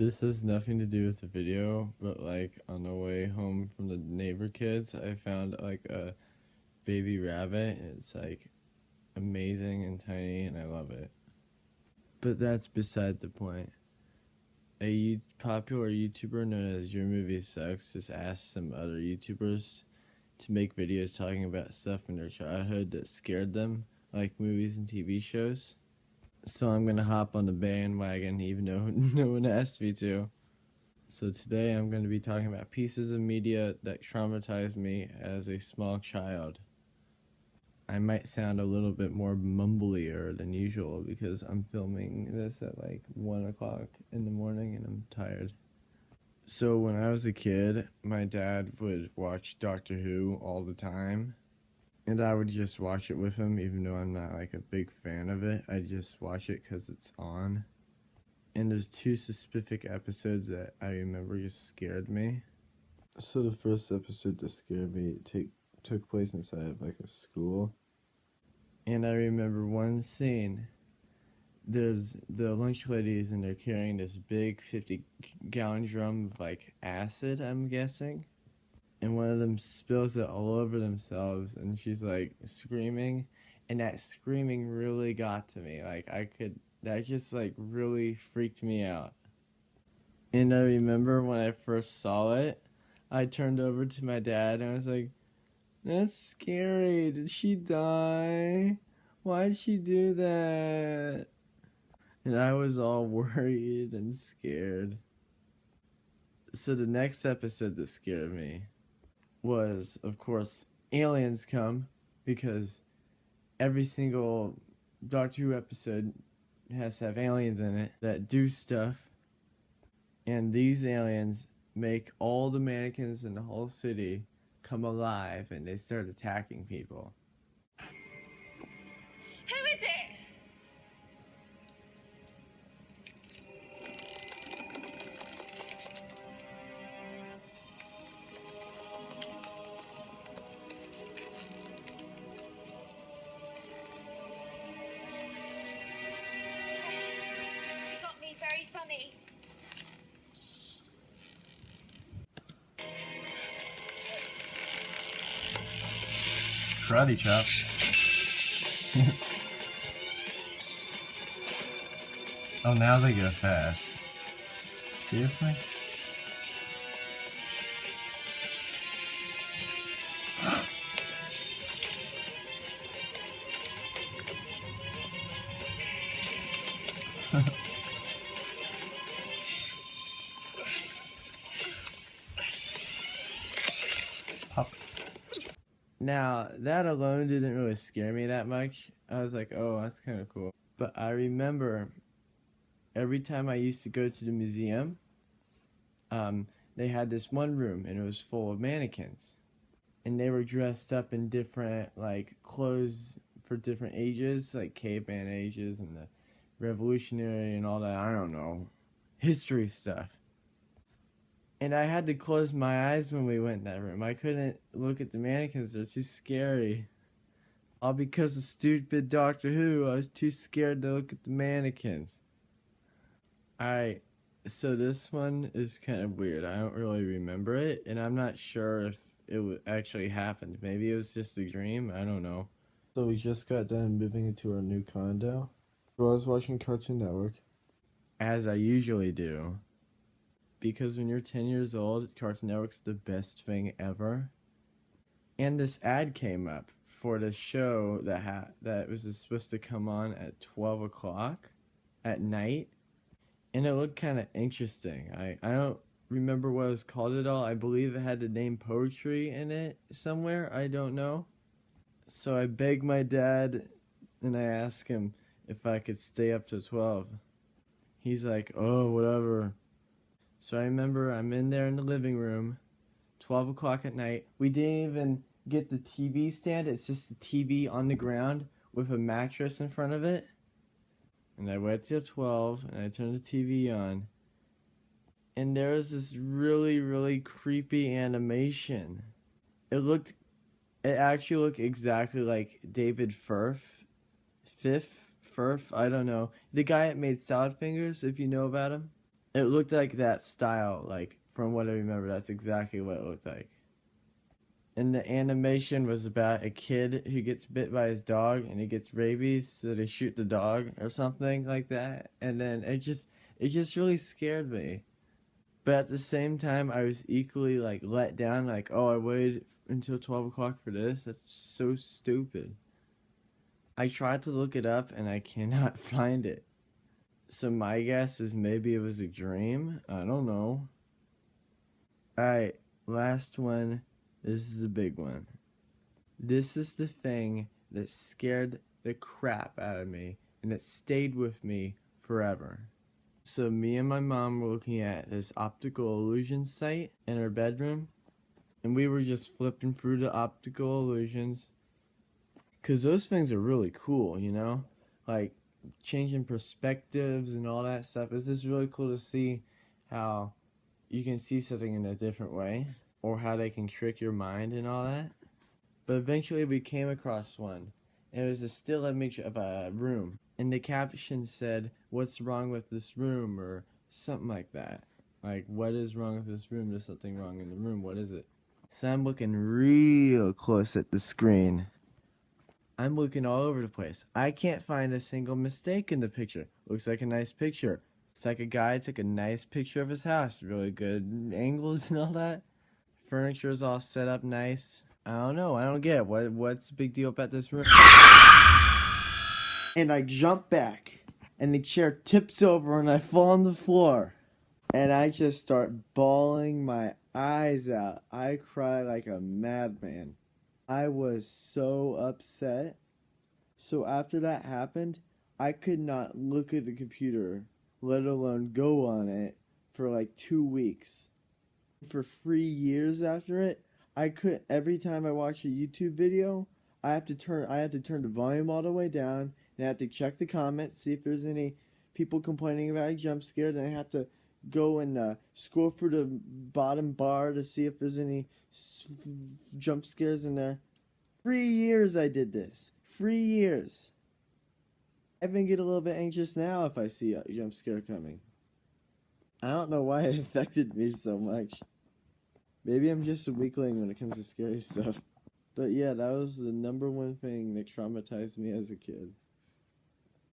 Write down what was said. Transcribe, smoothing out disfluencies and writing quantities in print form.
This has nothing to do with the video, but like on the way home from the neighbor kids, I found like a baby rabbit, and it's like amazing and tiny, and I love it. But that's beside the point. A popular YouTuber known as Your Movie Sucks just asked some other YouTubers to make videos talking about stuff in their childhood that scared them, like movies and TV shows. So I'm gonna hop on the bandwagon even though no one asked me to. So today I'm going to be talking about pieces of media that traumatized me as a small child. I might sound a little bit more mumblier than usual because I'm filming this at like 1 o'clock in the morning and I'm tired. So when I was a kid, my dad would watch Doctor Who all the time. And I would just watch it with him even though I'm not like a big fan of it. I just watch it because it's on. And there's two specific episodes that I remember just scared me. So the first episode that scared me took place inside of like a school. And I remember one scene. There's the lunch ladies and they're carrying this big 50-gallon drum of like acid, I'm guessing. And one of them spills it all over themselves and she's like screaming. And that screaming really got to me. That just like really freaked me out. And I remember when I first saw it, I turned over to my dad and I was like, "That's scary. Did she die? Why'd she do that?" And I was all worried and scared. So the next episode that scared me was, of course, aliens come, because every single Doctor Who episode has to have aliens in it that do stuff. And these aliens make all the mannequins in the whole city come alive and they start attacking people. Who is it? You got me very funny. Karate chop. Oh, now they go fast. Seriously? Pop. Now, that alone didn't really scare me that much. I was like, oh, that's kind of cool. But I remember every time I used to go to the museum, they had this one room and it was full of mannequins. And they were dressed up in different like clothes for different ages, like caveman ages and the revolutionary and all that, I don't know, history stuff. And I had to close my eyes when we went in that room. I couldn't look at the mannequins, they're too scary. All because of stupid Doctor Who, I was too scared to look at the mannequins. So this one is kind of weird. I don't really remember it, and I'm not sure if it actually happened. Maybe it was just a dream, I don't know. So we just got done moving into our new condo. So I was watching Cartoon Network, as I usually do. Because when you're 10 years old, Cartoon Network's the best thing ever. And this ad came up for the show that was supposed to come on at 12 o'clock at night. And it looked kind of interesting. I don't remember what it was called at all. I believe it had the name poetry in it somewhere. I don't know. So I begged my dad and I asked him if I could stay up to 12. He's like, oh, whatever. So I remember I'm in there in the living room, 12 o'clock at night. We didn't even get the TV stand. It's just the TV on the ground with a mattress in front of it. And I wait till 12 and I turned the TV on. And there was this really, really creepy animation. It actually looked exactly like David Firth, I don't know. The guy that made Salad Fingers, if you know about him. It looked like that style, like from what I remember, that's exactly what it looked like. And the animation was about a kid who gets bit by his dog and he gets rabies, so they shoot the dog or something like that. And then it just really scared me. But at the same time, I was equally like let down. Like, oh, I waited until 12 o'clock for this. That's so stupid. I tried to look it up and I cannot find it. So my guess is maybe it was a dream. I don't know. All right, last one. This is a big one. This is the thing that scared the crap out of me and it stayed with me forever. So me and my mom were looking at this optical illusion site in our bedroom, and we were just flipping through the optical illusions because those things are really cool, you know, like changing perspectives and all that stuff. It's just really cool to see how you can see something in a different way or how they can trick your mind and all that. But eventually we came across one. It was a still image of a room, and the caption said, "What's wrong with this room?" or something like that. Like, what is wrong with this room? There's something wrong in the room. What is it? So I'm looking real close at the screen. I'm looking all over the place. I can't find a single mistake in the picture. Looks like a nice picture. It's like a guy took a nice picture of his house. Really good angles and all that. Furniture is all set up nice. I don't know. I don't get it. What's the big deal about this room? And I jump back, and the chair tips over, and I fall on the floor, and I just start bawling my eyes out. I cry like a madman. I was so upset. So after that happened, I could not look at the computer, let alone go on it, for like 2 weeks. For 3 years after it, I could every time I watch a YouTube video, I have to turn the volume all the way down, and I have to check the comments, see if there's any people complaining about a jump scare. Then I have to go and scroll through the bottom bar to see if there's any jump scares in there. 3 years I did this. 3 years. I even get a little bit anxious now if I see a jump scare coming. I don't know why it affected me so much. Maybe I'm just a weakling when it comes to scary stuff. But yeah, that was the number one thing that traumatized me as a kid.